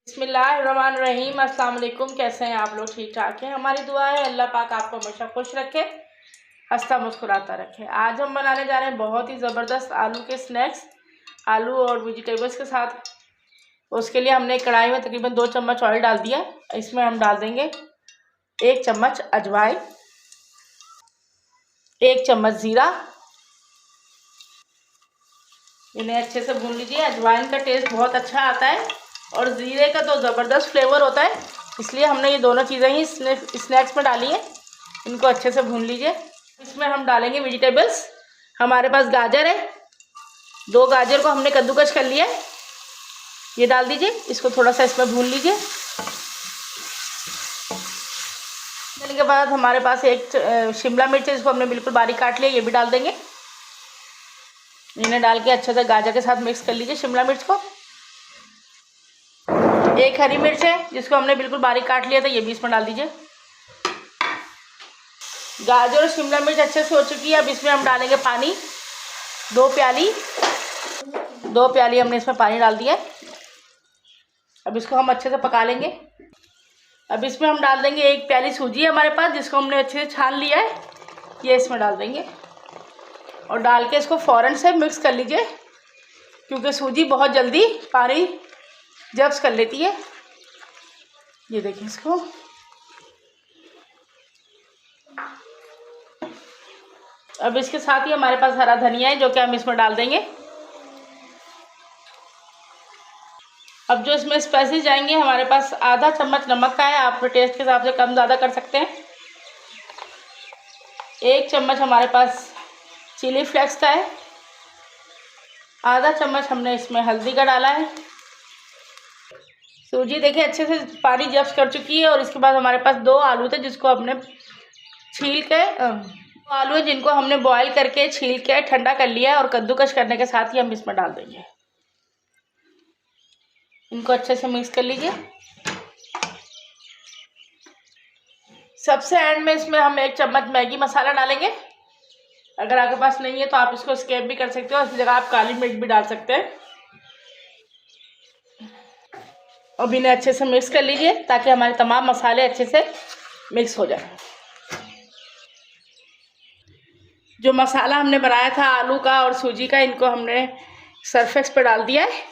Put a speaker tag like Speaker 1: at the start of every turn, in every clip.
Speaker 1: बिस्मिल्लाहिर्रहमानिर्रहीम। अस्सलाम वालेकुम। कैसे हैं आप लोग? ठीक ठाक हैं? हमारी दुआ है अल्लाह पाक आपको हमेशा खुश रखे, हंसता मुस्कुराता रखे। आज हम बनाने जा रहे हैं बहुत ही ज़बरदस्त आलू के स्नैक्स, आलू और वेजिटेबल्स के साथ। उसके लिए हमने कढ़ाई में तकरीबन 2 चम्मच ऑयल डाल दिया। इसमें हम डाल देंगे 1 चम्मच अजवाइन, 1 चम्मच ज़ीरा। इन्हें अच्छे से भून लीजिए। अजवाइन का टेस्ट बहुत अच्छा आता है और ज़ीरे का तो ज़बरदस्त फ्लेवर होता है, इसलिए हमने ये दोनों चीज़ें ही स्नैक्स में डाली हैं। इनको अच्छे से भून लीजिए। इसमें हम डालेंगे वेजिटेबल्स। हमारे पास गाजर है, 2 गाजर को हमने कद्दूकस कर लिया है, ये डाल दीजिए। इसको थोड़ा सा इसमें भून लीजिए। भूनने के बाद हमारे पास एक शिमला मिर्च है, इसको हमने बिल्कुल बारीक काट लिया, ये भी डाल देंगे। इन्हें डाल के अच्छे से गाजर के साथ मिक्स कर लीजिए शिमला मिर्च को। एक हरी मिर्च है जिसको हमने बिल्कुल बारीक काट लिया था, ये भी इसमें डाल दीजिए। गाजर और शिमला मिर्च अच्छे से हो चुकी है। अब इसमें हम डालेंगे पानी, 2 प्याली हमने इसमें पानी डाल दिया है। अब इसको हम अच्छे से पका लेंगे। अब इसमें हम डाल देंगे 1 प्याली सूजी है हमारे पास, जिसको हमने अच्छे से छान लिया है, ये इसमें डाल देंगे और डाल के इसको फ़ौरन से मिक्स कर लीजिए, क्योंकि सूजी बहुत जल्दी पानी जब्स कर लेती है। ये देखिए इसको। अब इसके साथ ही हमारे पास हरा धनिया है, जो कि हम इसमें डाल देंगे। अब जो इसमें स्पाइसेस जाएंगे, हमारे पास आधा चम्मच नमक का है, आप अपने टेस्ट के हिसाब से कम ज़्यादा कर सकते हैं। 1 चम्मच हमारे पास चिली फ्लेक्स का है, आधा चम्मच हमने इसमें हल्दी का डाला है। सूजी देखिए अच्छे से पानी जब्स कर चुकी है। और इसके बाद हमारे पास 2 आलू थे, जिसको हमने छील के आलू है जिनको हमने बॉईल करके छील के ठंडा कर लिया है, और कद्दूकस करने के साथ ही हम इसमें डाल देंगे। इनको अच्छे से मिक्स कर लीजिए। सबसे एंड में इसमें हम 1 चम्मच मैगी मसाला डालेंगे। अगर आपके पास नहीं है तो आप इसको स्किप भी कर सकते हो, इस जगह आप काली मिर्च भी डाल सकते हैं। अब इन्हें अच्छे से मिक्स कर लीजिए ताकि हमारे तमाम मसाले अच्छे से मिक्स हो जाए। जो मसाला हमने बनाया था आलू का और सूजी का, इनको हमने सरफेक्स पे डाल दिया है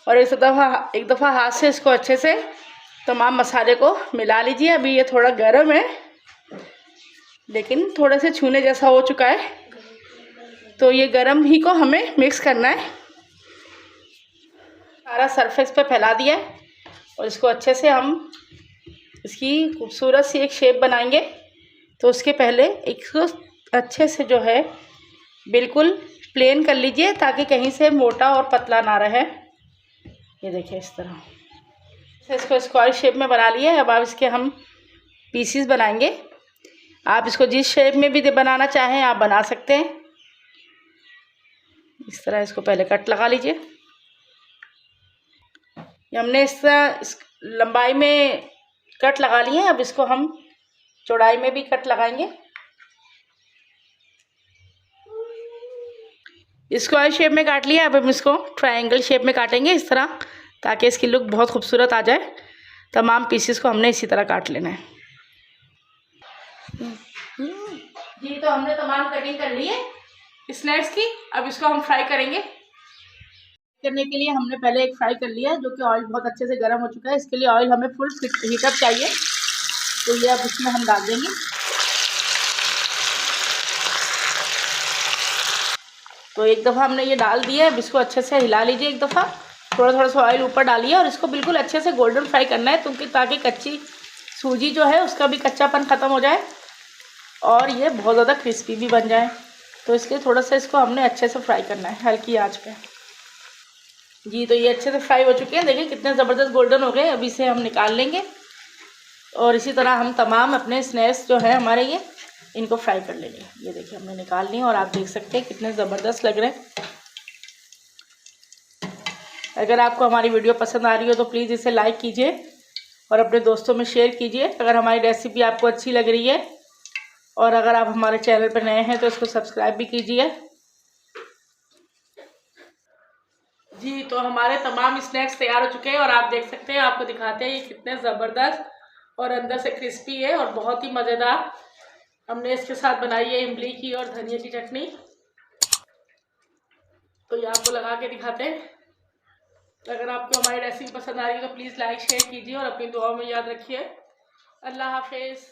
Speaker 1: और एक दफ़ा हाथ से इसको अच्छे से तमाम मसाले को मिला लीजिए। अभी ये थोड़ा गर्म है, लेकिन थोड़े से छूने जैसा हो चुका है, तो ये गर्म ही को हमें मिक्स करना है। सारा सरफेस पे फैला दिया है और इसको अच्छे से हम इसकी खूबसूरत सी एक शेप बनाएंगे। तो उसके पहले इसको अच्छे से जो है बिल्कुल प्लेन कर लीजिए, ताकि कहीं से मोटा और पतला ना रहे। ये देखिए इस तरह इसको स्क्वायर शेप में बना लिया है। अब आप इसके हम पीसीस बनाएंगे। आप इसको जिस शेप में भी बनाना चाहें आप बना सकते हैं। इस तरह इसको पहले कट लगा लीजिए। हमने इस तरह लंबाई में कट लगा लिए हैं। अब इसको हम चौड़ाई में भी कट लगाएंगे। स्क्वायर शेप में काट लिया। अब हम इसको ट्रायंगल शेप में काटेंगे इस तरह, ताकि इसकी लुक बहुत खूबसूरत आ जाए। तमाम पीसेस को हमने इसी तरह काट लेना है। जी, तो हमने तमाम कटिंग कर ली है स्नैक्स की। अब इसको हम फ्राई करेंगे। करने के लिए हमने पहले एक फ्राई कर लिया है, जो कि ऑयल बहुत अच्छे से गर्म हो चुका है। इसके लिए ऑयल हमें फुल हीटअप चाहिए, तो ये अब इसमें हम डाल देंगे। तो एक दफ़ा हमने ये डाल दिया है। अब इसको अच्छे से हिला लीजिए एक दफ़ा। थोड़ा थोड़ा सा ऑयल ऊपर डालिए और इसको बिल्कुल अच्छे से गोल्डन फ्राई करना है, क्योंकि ताकि कच्ची सूजी जो है उसका भी कच्चापन ख़त्म हो जाए और ये बहुत ज़्यादा क्रिस्पी भी बन जाए। तो इसलिए थोड़ा सा इसको हमने अच्छे से फ्राई करना है हल्की आंच पे। जी, तो ये अच्छे से फ्राई हो चुके हैं। देखिए कितने ज़बरदस्त गोल्डन हो गए। अब इसे हम निकाल लेंगे और इसी तरह हम तमाम अपने स्नैक्स जो है हमारे ये इनको फ्राई कर लेंगे। ये देखिए हमने निकाल लिए और आप देख सकते हैं कितने ज़बरदस्त लग रहे हैं। अगर आपको हमारी वीडियो पसंद आ रही हो तो प्लीज़ इसे लाइक कीजिए और अपने दोस्तों में शेयर कीजिए। अगर हमारी रेसिपी आपको अच्छी लग रही है और अगर आप हमारे चैनल पर नए हैं तो इसको सब्सक्राइब भी कीजिए। जी, तो हमारे तमाम स्नैक्स तैयार हो चुके हैं और आप देख सकते हैं, आपको दिखाते हैं ये कितने ज़बरदस्त और अंदर से क्रिस्पी है और बहुत ही मज़ेदार। हमने इसके साथ बनाई है इमली की और धनिया की चटनी। तो ये आपको लगा के दिखाते हैं। अगर आपको हमारी रेसिपी पसंद आ रही है तो प्लीज़ लाइक शेयर कीजिए और अपनी दुआओं में याद रखिए। अल्लाह हाफिज़।